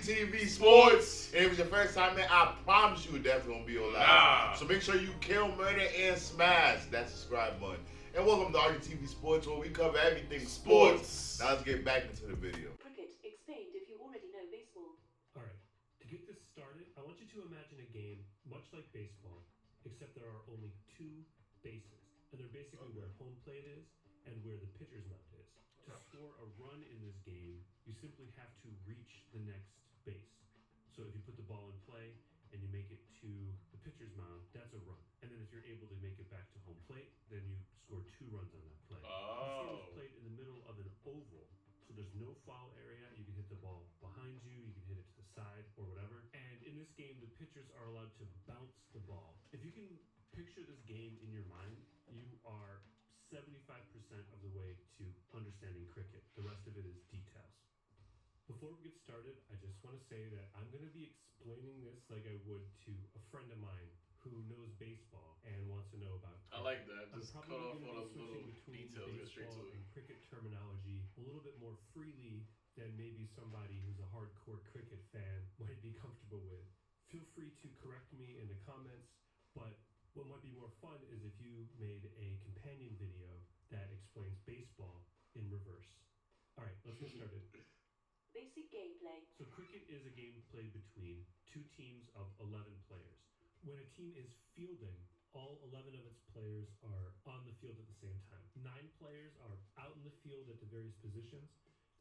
TV Sports. And if it's your first time in, I promise you definitely won't be your last. So make sure you kill, murder, and smash that subscribe button. And welcome to RTV Sports, where we cover everything sports. Now let's get back into the video. Cricket explained if you already know baseball. Alright, to get this started, I want you to imagine a game much like baseball, except there are only two bases. And they're basically where home plate is and where the pitcher's mound is. To score a run in this game, you simply have to reach the next base. So if you put the ball in play and you make it to the pitcher's mound, that's a run. And then if you're able to make it back to home plate, then you score 2 runs on that play. This game is played in the middle of an oval, so there's no foul area. You can hit the ball behind you, you can hit it to the side or whatever. And in this game, the pitchers are allowed to bounce the ball. If you can picture this game in your mind, you are 75% of the way to understanding cricket. The rest of it is details. Before we get started, I just want to say that I'm going to be explaining this like I would to a friend of mine who knows baseball and wants to know about cricket. I like that. I'm Just cut probably off going all to be those little switching between details, get straight baseball to it. and cricket terminology a little bit more freely than maybe somebody who's a hardcore cricket fan might be comfortable with. Feel free to correct me in the comments, but what might be more fun is if you made a companion video that explains baseball in reverse. All right, let's get started. Basic gameplay. So cricket is a game played between 2 teams of 11 players. When a team is fielding, all 11 of its players are on the field at the same time. 9 players are out in the field at the various positions.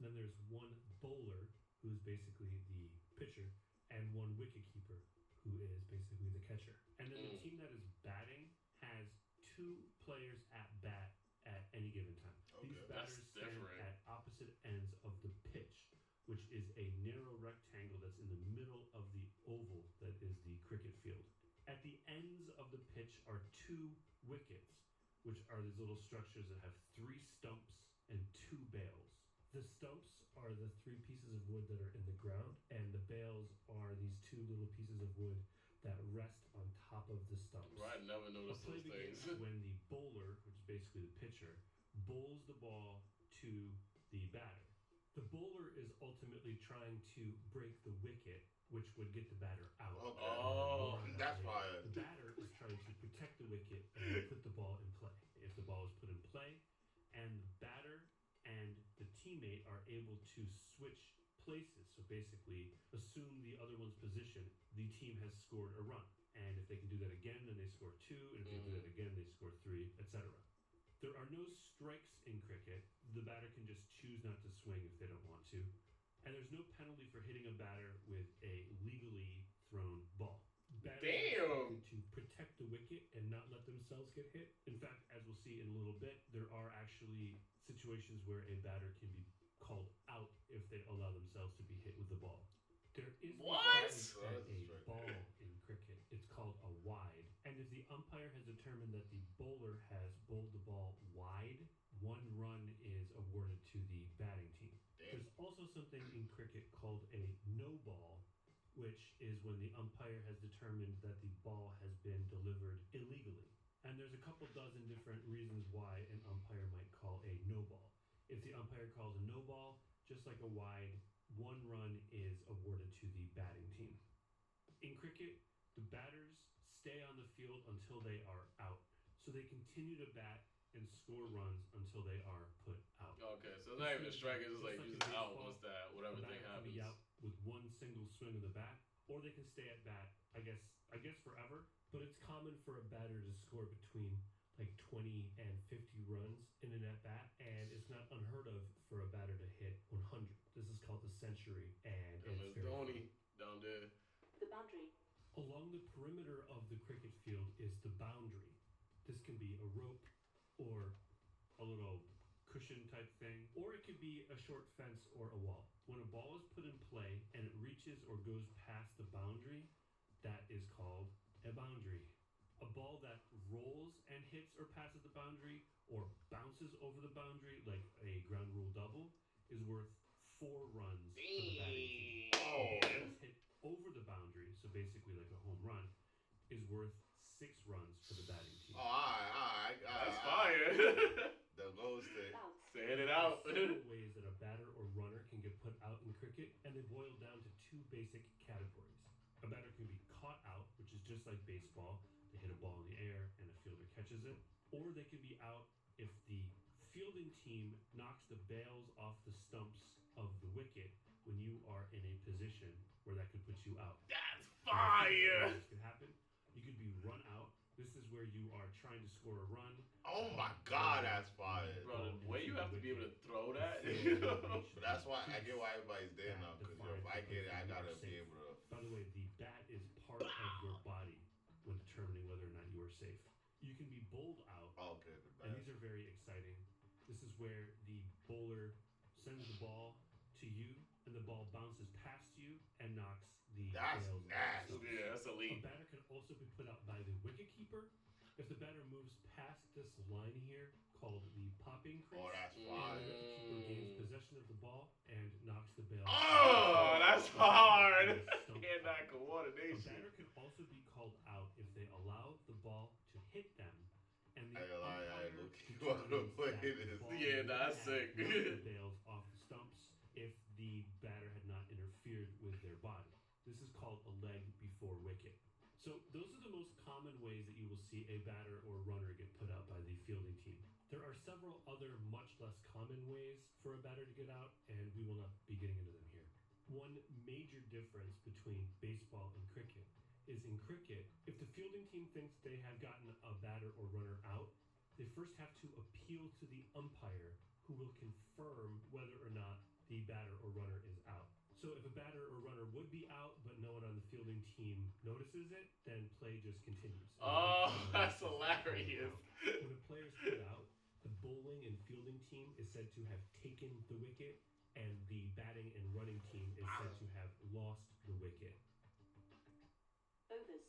And then there's 1 bowler, who is basically the pitcher, and 1 wicketkeeper, who is basically the catcher. And then the team that is batting has 2 players at bat at any given time. These batters stand at opposite ends of the pitch, which is a narrow rectangle that's in the middle of the oval that is the cricket field. At the ends of the pitch are 2 wickets, which are these little structures that have 3 stumps and 2 bails. The stumps are the 3 pieces of wood that are in the ground, and the bails are these 2 little pieces of wood that rest on top of the stumps. Right, never noticed those things. When the bowler, which is basically the pitcher, bowls the ball to the batter. The bowler is ultimately trying to break the wicket, which would get the batter out. Okay. Oh, that's fire. The batter is trying to protect the wicket and put the ball in play. If the ball is put in play and the batter and the teammate are able to switch places, so basically assume the other one's position, the team has scored a run. And if they can do that again, then they score 2, and if they do that again, they score 3, etc. There are no strikes in cricket. The batter can just choose not to swing if they don't want to. And there's no penalty for hitting a batter with a legally thrown ball. Batters are to protect the wicket and not let themselves get hit. In fact, as we'll see in a little bit, there are actually situations where a batter can be called out if they allow themselves to be hit with the ball. There is a ball in cricket. It's called a wide. And if the umpire has determined that the bowler has bowled the ball wide, 1 run is awarded to the batting team. There's also something in cricket called a no ball, which is when the umpire has determined that the ball has been delivered illegally. And there's a couple dozen different reasons why an umpire might call a no ball. If the umpire calls a no ball, just like a wide, 1 run is awarded to the batting team. In cricket, the batters stay on the field until they are out. So they continue to bat and score runs until they are put out. Okay, so it's not even a strike, it's just like you just out once that whatever thing happens. Be out with 1 single swing of the bat, or they can stay at bat, I guess forever. But it's common for a batter to score between like 20 and 50 runs in an at bat, and it's not unheard of for a batter to hit 100. This is called the century, and it's Dhoni down there. The boundary. Along the perimeter of the cricket field is the boundary. This can be a rope or a little cushion type thing, or it could be a short fence or a wall. When a ball is put in play and it reaches or goes past the boundary, that is called a boundary. A ball that rolls and hits or passes the boundary or bounces over the boundary like a ground rule double is worth 4 runs for the batting team. A ball that's hit over the boundary, so basically like a home run, is worth 6 runs for the batting team. Oh, all right. That's fire. The goal stick. Bounce. Saying it out. There are several ways that a batter or runner can can get put out in cricket, and they boil down to two basic categories. A batter can be caught out, which is just like baseball. They hit a ball in the air and a fielder catches it. Or they can be out if the fielding team knocks the bails off the stumps of the wicket when you are in a position where that could put you out. That's fire. This could happen. You could be run out. This is where you are trying to score a run. Oh my God, that's fire. Bro, the way you have to be able to throw that. But that's why I get why everybody's there now. Because if I get it, I gotta be able to. By the way, the bat is part of your body when determining whether or not you are safe. You can be bowled out. Okay, the And bat. these are very exciting. This is where the bowler sends the ball to you, and the ball bounces past you and knocks the That's bails off the nasty. stumps. Yeah, that's A elite. batter can also be put out by the wicketkeeper. If the batter moves past this line here, called the popping crease, Oh, that's the fire. wicketkeeper gains possession of the ball and knocks the bail. Oh, that's hard. Stump And that out. A coordination. batter can also be called out if they allow the ball to hit them, and the I umpire look you want to determines play that this. the ball Yeah, would that's have sick. knocked the bails off the stumps if the batter had not interfered with their body. This is called a leg before wicket. So those are the most common ways that you will see a batter or runner get put out by the fielding team. There are several other much less common ways for a batter to get out, and we will not be getting into them here. One major difference between baseball and cricket is in cricket, if the fielding team thinks they have gotten a batter or runner out, they first have to appeal to the umpire who will confirm whether or not the batter or runner is out. So if a batter or runner would be out, but no one on the fielding team notices it, then play just continues. Oh, that's hilarious. When a player is put out, the bowling and fielding team is said to have taken the wicket, and the batting and running team is said to have lost the wicket. Overs.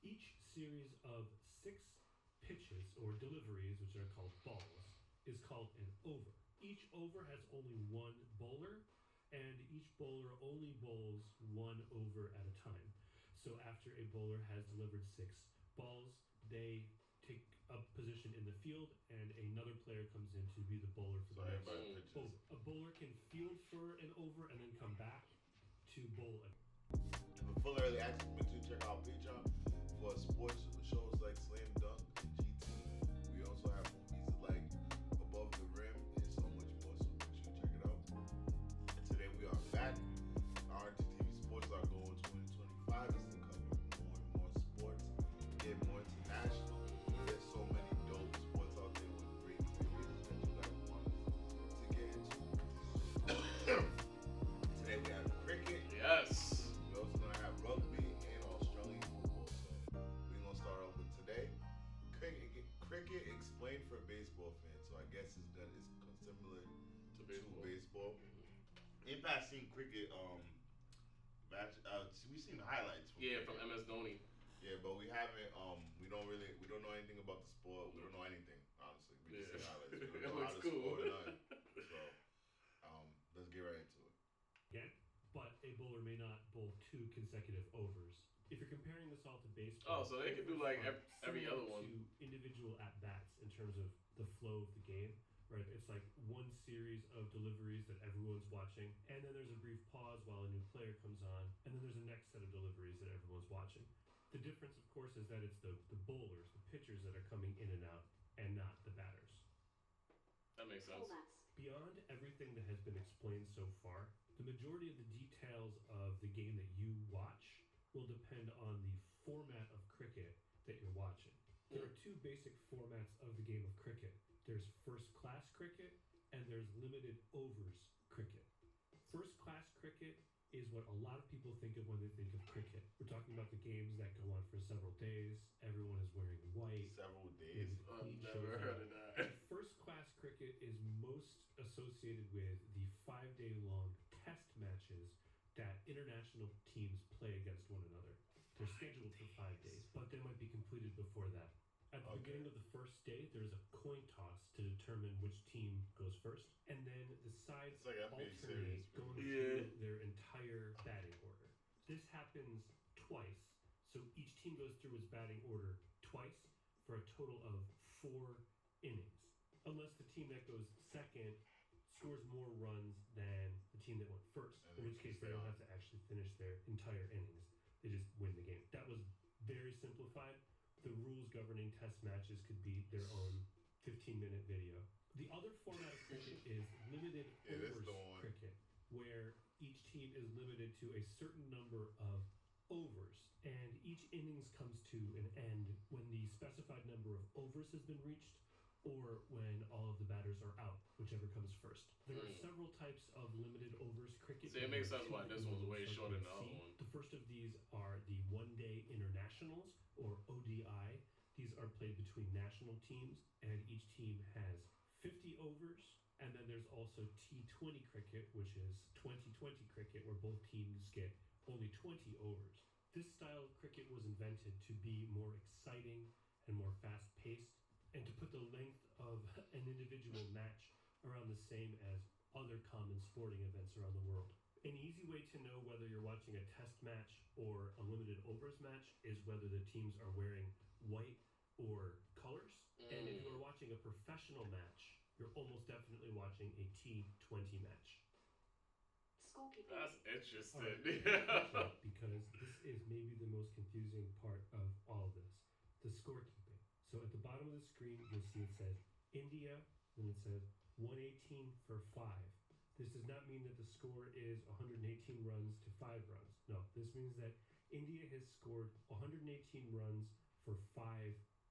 Each series of 6 pitches or deliveries, which are called balls, is called an over. Each over has only one bowler, and each bowler only bowls 1 over at a time. So after a bowler has delivered 6 balls, they take up position in the field, and another player comes in to be the bowler for So the next everybody pitches. over. A bowler can field for an over and then come back to bowl it. For full early access, make sure you check out Patreon for sports shows like Slam Dunk and GT. We also have movies like Above the Rim and so much more. So make sure you check it out. And today we are back. Our TV Sports are going 2025 is to cover more and more sports, get more international. There's so many dope sports out there with great creators that you guys want us to get into. Today we have cricket. Yes. We're also gonna have rugby and Australian football. So we're gonna start off with today. Cricket explained for baseball fans. So I guess it's similar To to baseball. In past seen cricket match. We've seen highlights. Yeah, cricket. from MS Dhoni. Yeah, but we haven't. We don't know anything about the sport. We don't know anything, honestly. We just see highlights. We It don't know how looks to cool. score or nothing. So let's get right into it. Again, but a bowler may not bowl 2 consecutive overs. If you're comparing this all to baseball, Oh, so they could do like every similar other one. to individual at bats in terms of the flow of the game, right? It's like one series of deliveries that everyone's watching, and then there's a brief pause while a new player comes on, and then there's a next set of deliveries that everyone's watching. The difference, of course, is that it's the bowlers, the pitchers that are coming in and out, and not the batters. That makes sense. Formats. Beyond everything that has been explained so far, the majority of the details of the game that you watch will depend on the format of cricket that you're watching. There are 2 basic formats of the game of cricket. There's first class cricket and there's limited overs cricket. First class cricket is what a lot of people think of when they think of cricket. We're talking about the games that go on for several days. Everyone is wearing white. Several days. The I've queen never shows heard up. of that. First class cricket is most associated with the 5-day-long test matches that international teams play against one another. They're scheduled for 5 days, but they might be completed before that. At the beginning of the first day, there's a coin toss to determine which team goes first, and then the sides It's like NBA alternate series. going Yeah. through their entire batting order. This happens twice, so each team goes through its batting order twice for a total of 4 innings. Unless the team that goes second scores more runs than the team that went first, in which case they don't have to actually finish their entire innings. They just win the game. That was very simplified. The rules governing test matches could be their own 15-minute video. The other format of cricket is limited overs cricket, where each team is limited to a certain number of overs, and each innings comes to an end when the specified number of overs has been reached, or when all of the batters are out, whichever comes first. There are several types of limited overs cricket. See, it makes sense why this one's way shorter than the other one. The first of these are the one-day internationals, or ODI. These are played between national teams, and each team has 50 overs. And then there's also T20 cricket, which is 20-20 cricket, where both teams get only 20 overs. This style of cricket was invented to be more exciting and more fast-paced, and to put the length of an individual match around the same as other common sporting events around the world. An easy way to know whether you're watching a test match or a limited overs match is whether the teams are wearing white or colors. And if you are watching a professional match, you're almost definitely watching a T20 match. Scorekeeping. That's interesting. Right, because this is maybe the most confusing part of all of this, the scorekeeping. So at the bottom of the screen, you'll see it says India, and it says 118 for 5. This does not mean that the score is 118 runs to 5 runs. No, this means that India has scored 118 runs for 5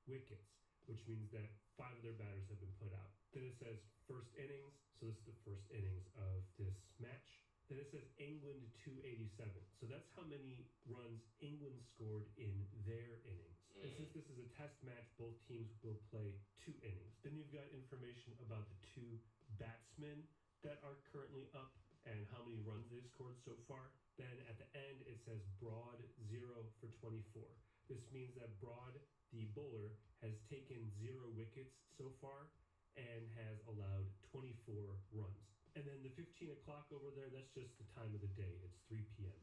wickets, which means that 5 of their batters have been put out. Then it says first innings, so this is the first innings of this match. Then it says England 287. So that's how many runs England scored in their innings. And since this is a test match, both teams will play 2 innings. Then you've got information about the 2 batsmen that are currently up and how many runs they've scored so far. Then at the end, it says Broad 0 for 24. This means that Broad, the bowler, has taken 0 wickets so far and has allowed 24 runs. And then the 15 o'clock over there, that's just the time of the day. It's 3 p.m.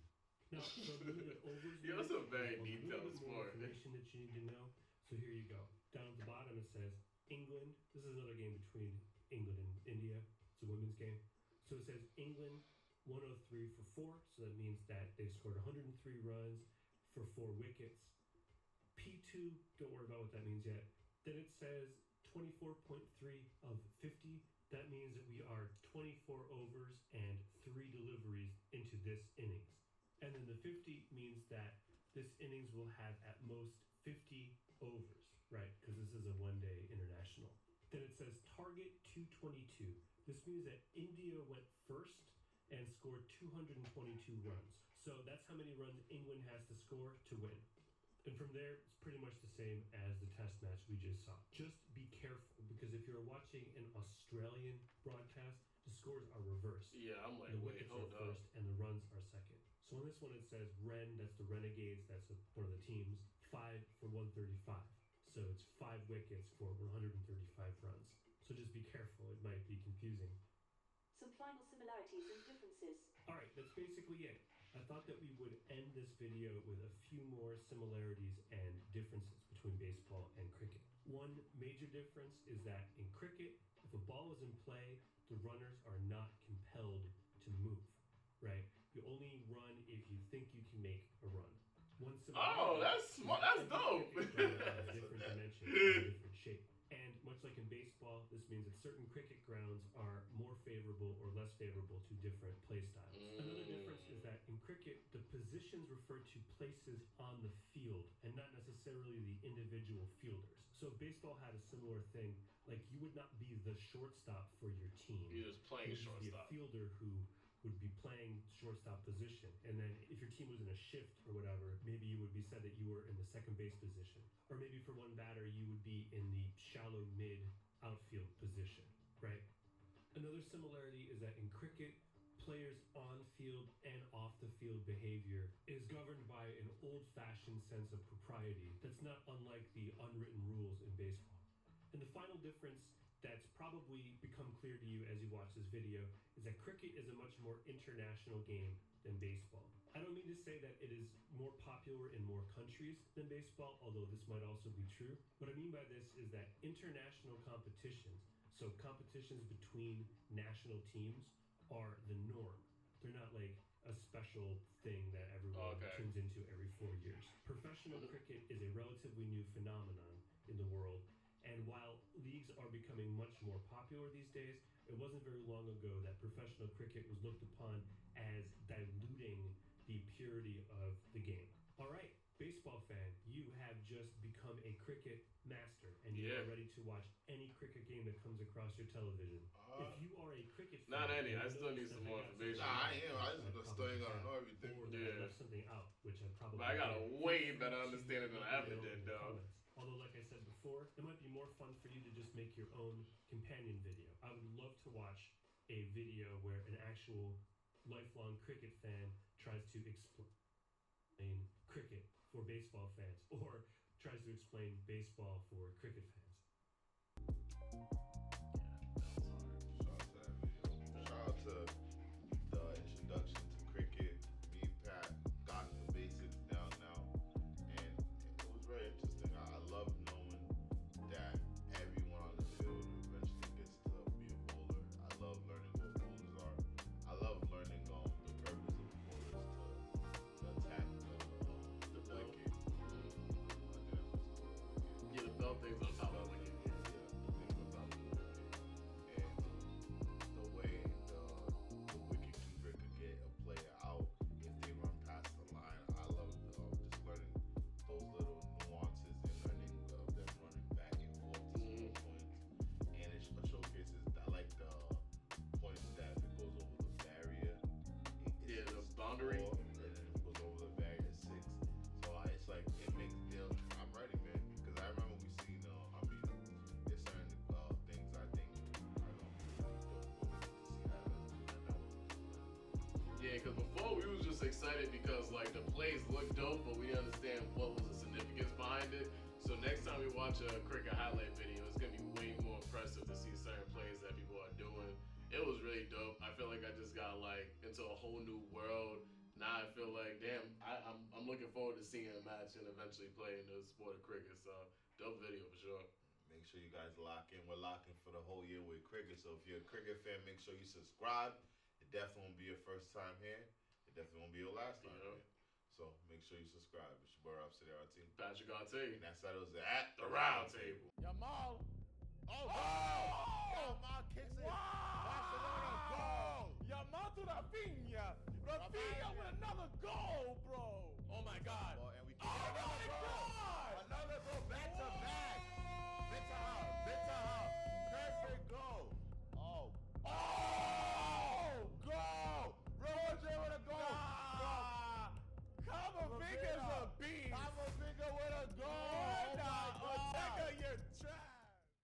Now, for limited overs, Yeah, that's a very detailed more sport. information that you need to know. So here you go. Down at the bottom, it says England. This is another game between England and India. It's a women's game. So it says England 103 for 4. So that means that they've scored 103 runs for 4 wickets. P2, don't worry about what that means yet. Then it says 24.3 of 50. That means that we are 24 overs and 3 deliveries into this innings. And then the 50 means that this innings will have at most 50 overs, right? Because this is a one-day international. Then it says target 222. This means that India went first and scored 222 runs. So that's how many runs England has to score to win. And from there, it's pretty much the same as the test match we just saw. Just be careful, because if you're watching an Australian broadcast, the scores are reversed. Yeah, I'm like, the wait, wickets hold are up. first and the runs are second. So on this one, it says Ren, that's the Renegades, that's one of the teams, 5 for 135. So it's 5 wickets for 135 runs. So just be careful, it might be confusing. Some final similarities and differences. Alright, that's basically it. I thought that we would end this video with a few more similarities and differences between baseball and cricket. One major difference is that in cricket, if a ball is in play, the runners are not compelled to move, right? You only run if you think you can make a run. One similarity. Oh, that's smart. That's dope. Different dimensions, different shape. And much like in baseball, this means that certain cricket grounds are more favorable or less favorable to different play styles. Another difference is that in cricket, the positions refer to places on the field and not necessarily the individual fielders. So if baseball had a similar thing, like you would not be the shortstop for your team. You're just playing You would be a shortstop. fielder who would be playing shortstop position. And then if your team was in a shift or whatever, maybe you would be said that you were in the second base position. Or maybe for one batter, you would be in the shallow mid outfield position, right? Another similarity is that in cricket, players on field and off the field behavior is governed by an old-fashioned sense of propriety that's not unlike the unwritten rules in baseball. And the final difference that's probably become clear to you as you watch this video is that cricket is a much more international game than baseball. I don't mean to say that it is more popular in more countries than baseball, although this might also be true. What I mean by this is that international competitions, So competitions between national teams are the norm. They're not like a special thing that everyone tunes into every 4 years. Professional cricket is a relatively new phenomenon in the world, and while leagues are becoming much more popular these days, it wasn't very long ago that professional cricket was looked upon as diluting the purity of the game. All right, baseball fan, you have just become a cricket master, and you are ready to watch any cricket game that comes across your television. If you are a cricket fan, not any. I still need some more information. Nah, I am. I still ain't gotta know everything. Or that I left something out, which I probably But I got a did. way better understanding than I ever did, though. Although, like I said before, it might be more fun for you to just make your own companion video. I would love to watch a video where an actual lifelong cricket fan tries to explain cricket for baseball fans, or tries to explain baseball for cricket fans. Shout out to the introduction to cricket. Me and Pat got the basics down now, and it was very interesting. I love knowing that everyone on the field eventually gets to be a bowler. I love learning what bowlers are. I love learning the purpose of bowlers to attack the wicket. Yeah, the belt things on top of the wicket. The way the wicket keeper could get a player out if they run past the line. I love just learning those little nuances and learning them running back and forth to score points. And it showcases, I like the point that if it goes over the barrier, the boundary. And then if it goes over the barrier, it's 6. So it's like, it makes deal. I'm ready, man. Because I remember we seen, there's certain things I think are going to be really dope when we get to see that Yeah, because before we was just excited because like the plays look dope, but we didn't understand what was the significance behind it. So next time we watch a cricket highlight video, it's gonna be way more impressive to see certain plays that people are doing. It was really dope. I feel like I just got like into a whole new world. Now I feel like, damn, I'm looking forward to seeing a match and eventually playing the sport of cricket. So dope video for sure. Make sure you guys lock in. We're locking for the whole year with cricket. So if you're a cricket fan, make sure you subscribe. It definitely won't be your first time here. It definitely won't be your last time here. So make sure you subscribe. It's your boy Rob City RT. Patrick RT. And that settles it at the round table. Yamal. Oh, Yamal kicks it. Barcelona goal. Yamal to Rafinha. Rafinha with another goal.